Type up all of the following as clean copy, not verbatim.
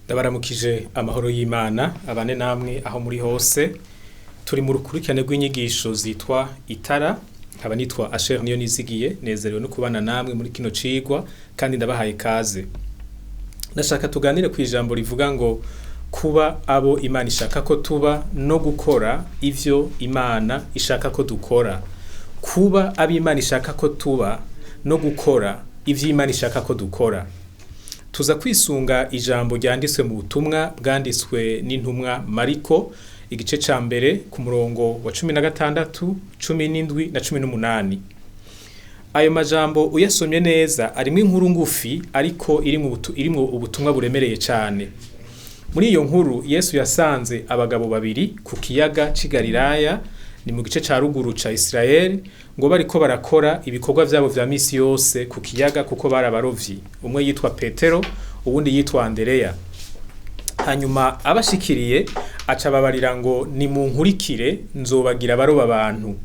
Ndabaramukije amahoro y'Imana abane namwe aho muri hose. Turi mu rukurikirane rw'inyigisho zitwa Itara, nkaba nitwa Asher niyo nizigiye, nezerewe no kubana namwe muri kino cigwa kandi ndabahaye kaze. Ndashaka tuganire ku ijambo rivuga ngo kuba abo Imana ishaka ko tuba no gukora ivyo Imana ishaka ko dukora. Kuba abo Imana ishaka ko tuba no gukora ivyo Imana ishaka ko dukora. Tuza kwisunga ijambo ryanditswe mu butumwa bwanditswe n'intumwa Mariko igice ca mbere ku murongo wa 16, 17 na 18. Ayo majambo uyasomye neza arimwe inkuru ngufi ariko irimwo ubutumwa buremereye cyane. Muri iyo nkuru Yesu yasanze abagabo babiri ku kiyaga c'i Galilaya, ni mu gice ca ruguru ca Israel, ngo bariko barakora ibikorwa vyabo vya misi yose ku kiyaga kuko barabarovyi. Umwe yitwa Petero, uwundi yitwa Andereya. Hanyuma abashikiriye aca babarira ngo ni mu Nkurikire, nzobagira abaroba abantu.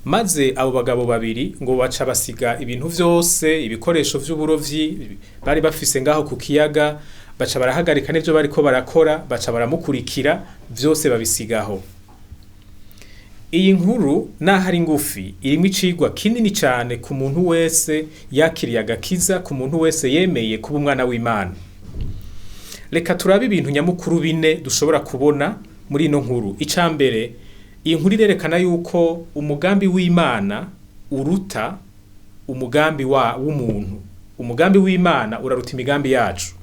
Maze abo bagabo babiri ngo baca basiga ibintu vyose, ibikoresho vy'uburovyi bari bafise ngaho ku kiyaga, baca barahagarika n'ivyo bariko barakora, baca baramukurikira, vyose babisigaho. Iyi nkuru naho ari ngufi irimwo icigwa kinini cyane ku muntu wese yakiriye agakiza, ku muntu wese yemeye kuba umwana w'Imana. Reka turabe ibintu nyamukuru bine dushobora kubona muri ino nkuru. Icambere, iyi nkuru irerekana yuko umugambi w'Imana uruta umugambi w'umuntu. Umugambi w'Imana uraruta imigambi yacu.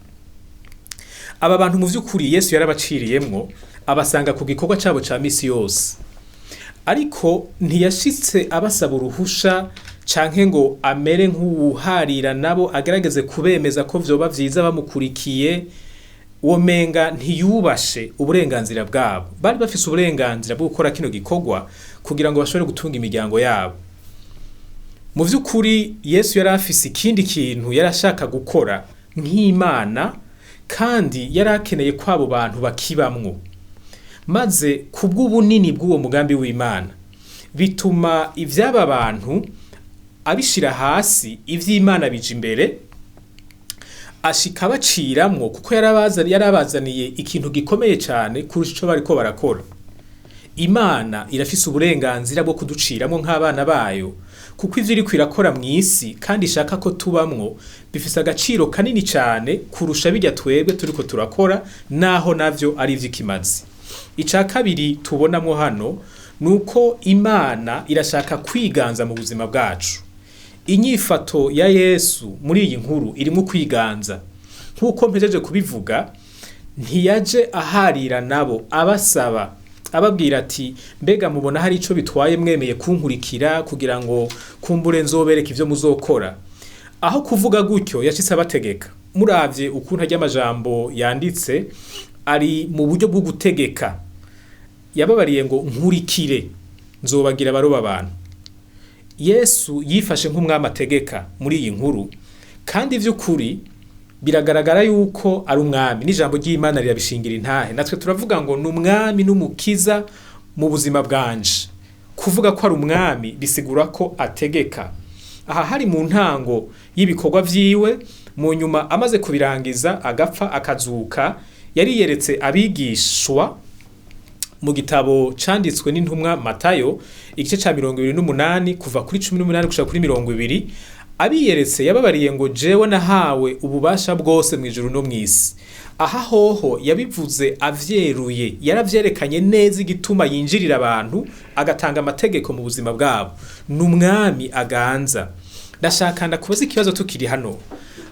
Aba bantu mu vy'ukuri Yesu yarabaciriyemwo, abasanga ku gikorwa cabo ca misi yose. Ariko ntiyashitse abasaba uruhusha canke ngo amere nk'uwuharira nabo agerageze kubemeza ko vyoba vyiza bamukurikiye. Womenga ntiyubashe uburenganzira bwabo. Bari bafise uburenganzira bwo gukora kino gikorwa kugira ngo bashobore gutunga imiryango yabo. Mu vy'ukuri Yesu yari afise ikindi kintu yarashaka gukora nk'Imana, kandi yari akeneye ko abo bantu bakibamwo. Maze kubw'ubunini bw'uwo mugambi w'Imana bituma ivy'aba bantu abishira hasi, ivy'Imana bija imbere, ashika baciramwo kuko yarabazaniye ikintu gikomeye cyane kurusha ico bariko barakora. Imana irafise uburenganzira bwo kuduciramwo nk'abana bayo, kuko ivyo iriko irakora mw'isi kandi ishaka ko tubamwo bifise agaciro kanini cyane kurusha birya twebwe turiko turakora, naho navyo ari ivy'ikimazi. Ica kabiri tubonamwo hano nuko Imana irashaka kwiganza mu buzima bwacu. Inyifato ya Yesu muri iyi nkuru irimo kwiganza. Nkuko mpejeje kubivuga, ntiyaje aharira nabo abasaba, ababwira ati mbega mubona hari ico bitwaye mwemeye kunkurikira kugira ngo kumbure nzobereka ivyo muzokora. Aho kuvuga gutyo yashitse abategeka. Muravye ukuntu ajya amajambo yanditse ari mu buryo bwo gutegeka. Yababariye ngo nkurikire, nzobagira abaroba abantu. Yesu yifashe nk'umwami ategeka muri iyi nkuru, kandi vy'ukuri biragaragara yuko ari umwami. N'ijambo ry'Imana rirabishingira intahe. Natwe turavuga ngo n'umwami n'umukiza mu buzima bwanje. Kuvuga ko ari umwami bisigura ko ategeka. Aha hari mu ntango y'ibikorwa vyiwe, mu nyuma amaze kubirangiza agapfa akazuka, yari yeretse abigishwa mu gitabo canditswe n'intumwa Matayo igice ca 28 kuva kuri 18 gushika kuri 20. Abiyeretse yababariye ngo jewe nahawe ububasha bwose mw'ijuru no mw'isi. Aha hoho yabivuze avyeruye, yaravyerekanye neza igituma yinjirira abantu agatanga amategeko mu buzima bwabo. N'umwami aganza. Ndashaka ndakubaza ikibazo tukiri hano.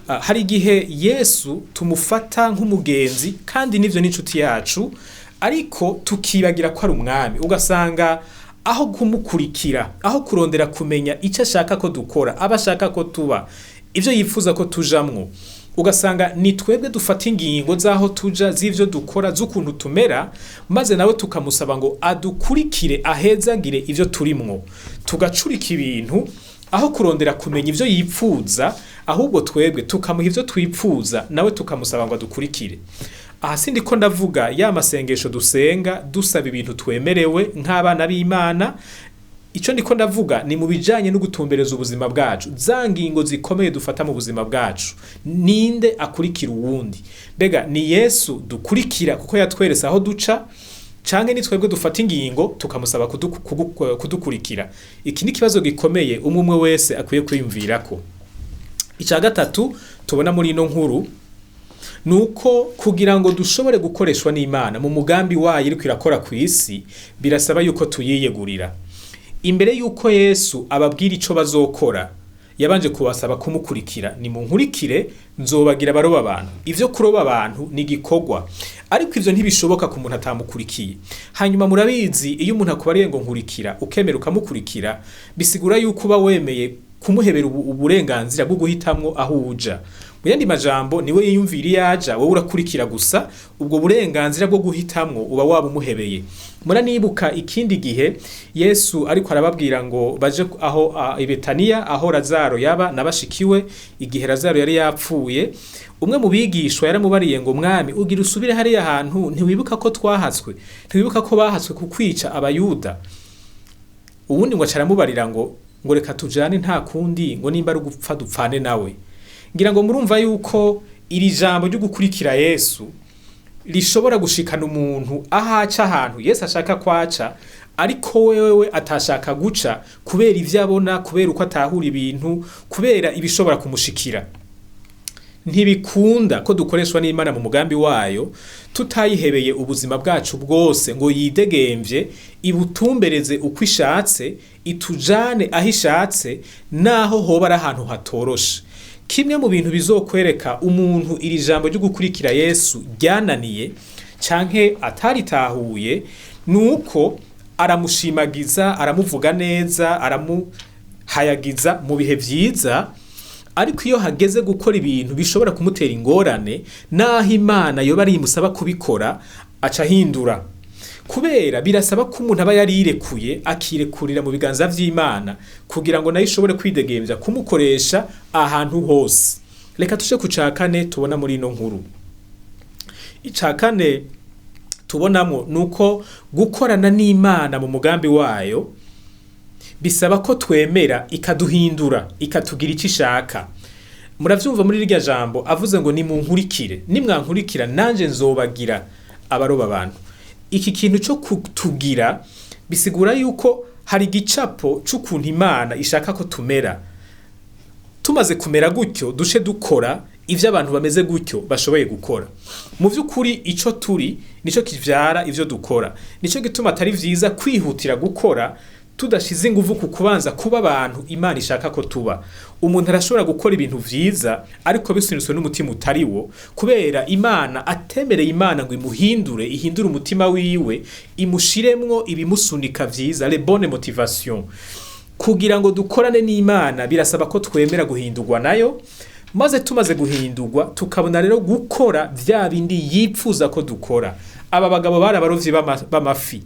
Hari igihe Yesu tumufata nk'umugenzi kandi nivyo n'inshuti yacu, ariko tukibagira ko ari umwami. Ugasanga aho kumukurikira, aho kurondera kumenya icyo ashaka ko dukora, abashaka ko tuba, ivyo yifuza ko tujamwo, ugasanga ni twebwe dufata ingingo zaho tuja, z'ivyo dukora, z'ukuntu tumera, maze nawe tukamusaba ngo adukurikire ahezagire ivyo turimwo. Tugacurika ibintu aho kurondera kumenya ivyo yipfuza, ahubwo twebwe tukamuha ivyo twipfuza, nawe tukamusaba ngo adukurikire. Aha sindi ko ndavuga ya masengesho dusenga dusaba ibintu twemerewe nk'abana b'Imana, Ico ndiko ndavuga ni mu bijanye no gutumbereza ubuzima bwacu, za ngingo zikomeye dufata mu buzima bwacu. Ninde akurikira uwundi? Mbega ni Yesu dukurikira kuko yatweretse aho duca, canke ni twebwe dufata ingingo tukamusaba kudukurikira? Iki ni kibazo gikomeye umwe wese akwiye kwiyumvirako. Ica gatatu tubona muri ino nkuru nuko kugira ngo dushobore gukoreshwa n'Imana mu mugambi wayo iriko irakora ku isi, birasaba yuko tuyiyegurira. Imbere yuko Yesu ababwira ico bazokora, yabanje kubasaba kumukurikira. Ni Nkurikire, nzobagira abaroba abantu. Ivyo kuroba abantu ni gikorwa, ariko ivyo ntibishoboka ku muntu atamukurikiye. Hanyuma murabizi, iyo umuntu akubariye ngo nkurikira, ukemera ukamukurikira, bisigura yuko uba wemeye kumuhebera uburenganzira bwo guhitamwo aho uja. Mu yandi majambo, niwe yiyumvira yaja, wowe urakurikira gusa, ubwo burenganzira bwo guhitamwo uba wabumuhebeye. Muranibuka ikindi gihe Yesu ariko arababwira ngo baje aho Betaniya, aho Lazaro yaba nabashikiwe, igihe Lazaro yari yapfuye. Umwe mu bigishwa yaramubariye ngo, mwami ugira usubire hariya hantu, ntiwibuka ko twahatswe, ntiwibuka ko bahatswe kukwica abayuda? Uwundi ngo acaramubarira ngo reka tujane, nta kundi, ngo nimba ari gupfa dupfane nawe. Ngira ngo murumva yuko iri jambo ryo gukurikira Yesu rishobora gushikana umuntu ahaca ahantu Yesu ashaka kwaca, ariko wewe atashaka guca kubera ivyo abona, kubera uko atahura ibintu, kubera ibishobora kumushikira. Ntibikunda ko dukoreshwa n'Imana mu mugambi wayo tutayihebeye ubuzima bwacu bwose ngo yidegemvye, ibutumbereze uko ishatse, itujane aho ishatse, naho hoba ari ahantu hatoroshe. Kimwe mu bintu bizokwereka umuntu iri jambo ryo gukurikira Yesu ryananiye canke ataritahuye, nuko aramushimagiza, aramuvuga neza, aramuhayagiza mu bihe vyiza, ariko iyo hageze gukora ibintu bishobora kumutera ingorane, naho Imana yoba ari imusaba kubikora, aca hindura. Kubera birasaba ko umuntu aba yarirekuye, akirekurira mu biganza vy'Imana kugira ngo nayo ishobore kwidegemvya kumukoresha ahantu hose. Reka tuje ku cakane tubona muri ino nkuru. Icakane tubonamo nuko gukorana n'Imana mu mugambi wayo bisaba ko twemera ikaduhindura, ikatugira ico ishaka. Muravyumva muri iryo jambo avuze ngo ni Nkurikire, nimwankurikira nanje nzobagira abaroba abantu. Iki kintu cyo kutugira bisigura yuko hari igicapo c'ukuntu Imana ishaka ko tumera. Tumaze kumera gutyo, dushe dukora ivyo abantu bameze gutyo bashoboye gukora. Mu vy'ukuri ico turi nico kivyara ivyo dukora. Nico gituma atari vyiza kwihutira gukora tudashize inguvu ku kubanza kuba abantu Imana ishaka ko tuba. Umuntu arashobora gukora ibintu vyiza ariko bisunitswe n'umutima utariwo, kubera Imana atemereye Imana ngo imuhindure, ihindure umutima wiwe, imushiremwo ibimusunika vyiza, les bonnes motivations. Kugira ngo dukorane n'Imana birasaba ko twemera guhindurwa nayo, maze tumaze guhindurwa tukabona rero gukora vya bindi yipfuza ko dukora. Aba bagabo bari abarovyi b'amafi.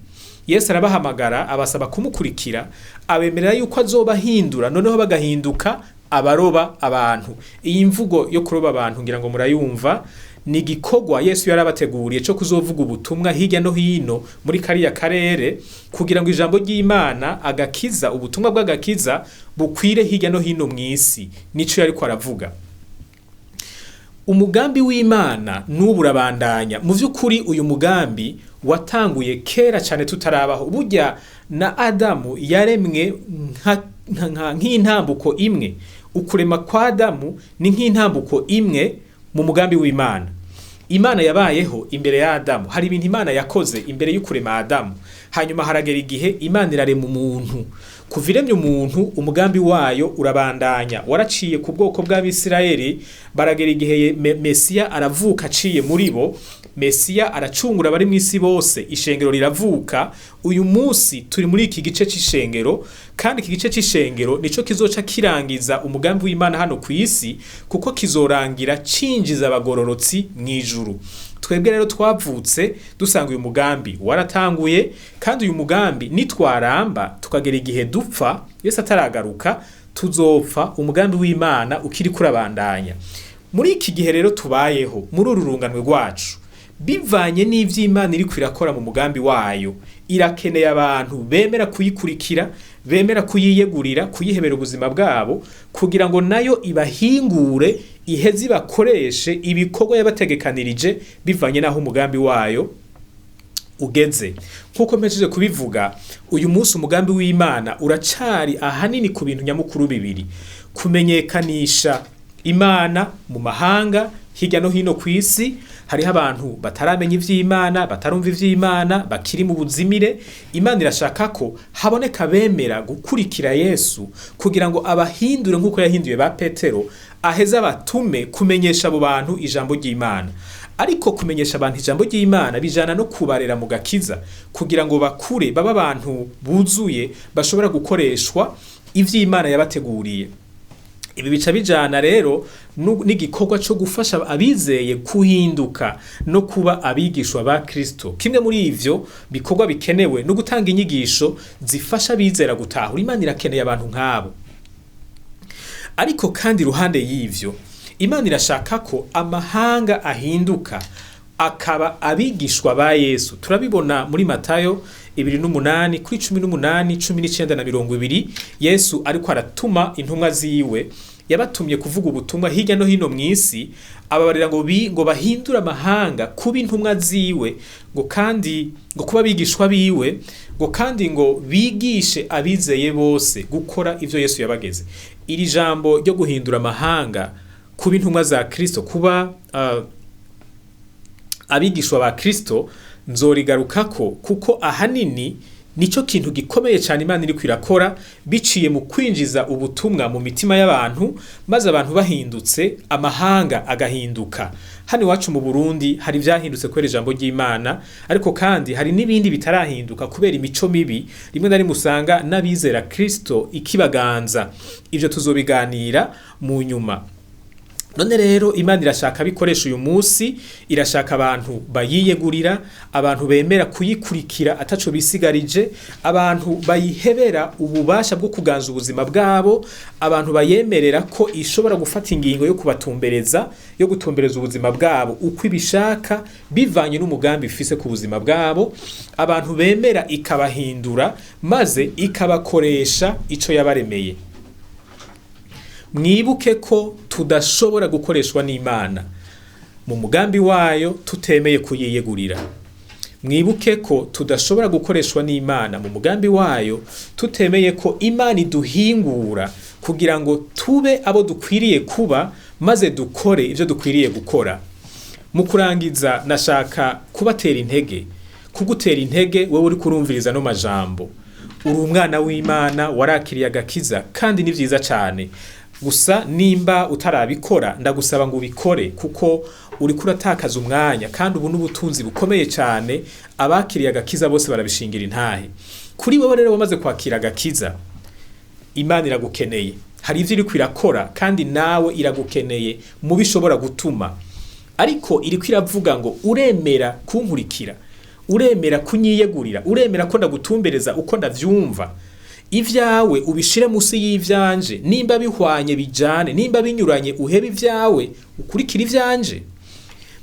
Yesu arabahamagara, abasaba kumukurikira, abemerera yuko azobahindura, noneho bagahinduka abaroba abantu. Iyi mvugo yo kuroba abantu ngira ngo murayumva, ni igikorwa Yesu yarabateguriye cyo kuzovuga ubutumwa hirya no hino muri kariya karere, kugira ngo ijambo ry'Imana, agakiza, ubutumwa bw'agakiza bukwire hirya no hino mw'isi. Nico yariko aravuga. Umugambi w'Imana n'uburabandanya. Mu vy'ukuri uyu mugambi watanguye kera cyane tutarabaho. Burya na Adamu yaremwe nk'intambuko imwe. Ukurema kwa Adamu ni nk'intambuko imwe mu mugambi w'Imana. Imana yabayeho imbere ya Adamu. Hari ibintu Imana yakoze imbere y'ukurema Adamu. Hanyuma haragera igihe Imana irarema umuntu. Kuviremye umuntu, umugambi wayo urabandanya. Waraciye ku bwoko bw'Abisirayeli, baragera igihe Mesiya aravuka aciye muri bo. Mesiya aracungura abari mw'isi bose, ishengero riravuka. Uyu munsi turi muri iki gice c'ishengero, kandi iki gice c'ishengero nico kizoca kirangiza umugambi w'Imana hano ku isi, kuko kizorangira cinjiza abagororotsi mw'ijuru. Twebwe rero twavutse dusanga uyu mugambi waratanguye, kandi uyu mugambi nitwaramba tukagera igihe dupfa, Yesu ataragaruka, tuzopfa, umugambi w'Imana ukiri kurabandanya. Muri iki gihe rero tubayeho, muri uru runganwe rwacu, bivanye n'ivy'Imana iri kwirakora mu mugambi wayo. Irakeneye abantu bemera kuyikurikira, bemera kuyiyegurira, kuyihebera ubuzima bwabo kugira ngo nayo ibahingure, iheze bakoreshe ibikorwa yabategekanirije bivanye naho umugambi wayo ugeze. Nkuko mpejeje kubivuga, uyu munsi umugambi w'Imana uracari ahanini ku bintu nyamukuru bibiri: kumenyekanisha Imana mu mahanga hirya no hino ku isi. Hariho abantu bataramenya ivy'Imana, batarumva ivy'Imana, bakiri mu buzimire. Imana irashaka ko haboneka bemera gukurikira Yesu kugira ngo abahindure nkuko yahinduye ba Petero, aheza batume kumenyesha abo bantu ijambo ry'Imana. Ariko kumenyesha abantu ijambo ry'Imana bijana no kubarera mu gakiza kugira ngo bakure baba abantu buzuye bashobora gukoreshwa ivy'Imana yabateguriye. Ibi bica bijana rero n'igikorwa cyo gufasha abizeye kuhinduka no kuba abigishwa ba Kristo. Kimwe muri ivyo bikorwa bikenewe no gutanga inyigisho zifasha abizera gutahura Imana irakeneye abantu nk'abo. Ariko kandi ruhande y'ivyo, Imana irashaka ko amahanga ahinduka akaba abigishwa ba Yesu. Turabibona muri Matayo 2:8 kuri 18, 19 na 20. Yesu ariko aratuma intumwa ziwe, yabatumye kuvuga ubutumwa hirya no hino mw'isi, ababarira ngo bahindura amahanga kuba intumwa ziwe, ngo kandi ngo kuba bigishwa biwe, ngo kandi ngo bigishe abizeye bose gukora ivyo Yesu yabageze. Iri jambo ryo guhindura amahanga kuba intumwa za Kristo, kuba abigishwa ba Kristo, nzorigarukako kuko ahanini nico kintu gikomeye cyane Imana iri kwirakora biciye mu kwinjiza ubutumwa mu mitima y'abantu, maze abantu bahindutse amahanga agahinduka. Hano iwacu mu Burundi hari vyahindutse kubera ijambo ry'Imana, ariko kandi hari n'ibindi bitarahinduka kubera imico mibi rimwe na rimwe usanga n'abizera Kristo ikibaganza. Ivyo tuzobiganira mu nyuma. None rero Imana irashaka bikoresha uyu munsi, irashaka abantu bayiyegurira, abantu bemera kuyikurikira ataco bisigarije, abantu bayihebera ububasha bwo kuganza ubuzima bwabo, abantu bayemerera ko ishobora gufata ingingo yo kubatumbereza, yo gutumbereza ubuzima bwabo uko ibishaka bivanye n'umugambi ifise ku buzima bwabo, abantu bemera ikabahindura maze ikabakoresha ico yabaremeye. Mwibuke ko tudashobora gukoreshwa n'Imana mu mugambi wayo tutemeye kuyiyegurira. Mwibuke ko tudashobora gukoreshwa n'Imana mu mugambi wayo tutemeye ko Imana iduhingura kugira ngo tube abo dukwiriye kuba, maze dukore ivyo dukwiriye gukora. Mu kurangiza nashaka kubatera intege, kugutera intege wewe uri kurumviriza no majambo. Uri umwana w'Imana, warakiriye agakiza kandi ni vyiza cyane. Gusa nimba utarabikora ndagusaba ngo ubikore, kuko uri kuratakaza umwanya kandi ubu n'ubutunzi bukomeye cyane. Abakiriye agakiza bose barabishingira intahe. Kuri wewe rero wamaze kwakira agakiza, Imana iragukeneye. Hari ivyo iri kwirakora kandi nawe iragukeneye mu bishobora gutuma. Ariko iri kwiravuga ngo uremera kunkurikira, uremera kunyiyegurira, uremera ko ndagutumbereza uko ndavyumva. Ivyawe ubishire musi y'ivyanje, nimba bihwanye bijane, nimba binyuranye uhebe ivyawe ukurikira ivyanje.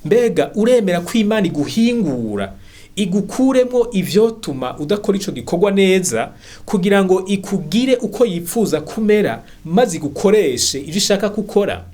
Mbega uremera ko Imana iguhingura, igukuremo ivyotuma udakora ico gikorwa neza, kugira ngo ikugire uko yipfuza kumera, maze igukoreshe ivyo ishaka gukora.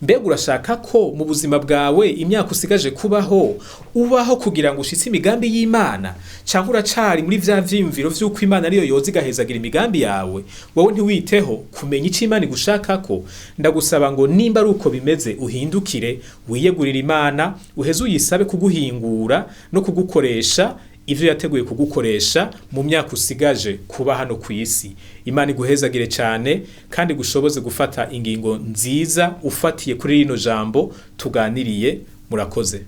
Mbega urashaka ko mu buzima bwawe imyaka usigaje kubaho ubaho kugira ngo ushitse imigambi y'Imana, canke uracari muri vya vyimviro vy'uko Imana ariyo yoza igahezagira imigambi yawe, wowe ntiwiteho kumenya ico Imana igushakako? Ndagusaba ngo nimba ari uko bimeze uhindukire, wiyegurire Imana, uheze uyisabe kuguhingura no kugukoresha ivyo yateguye kugukoresha mu myaka usigaje kuba hano ku isi. Imana iguhezagire cyane kandi gushoboze gufata ingingo nziza ufatiye kuri rino jambo tuganiriye. Murakoze.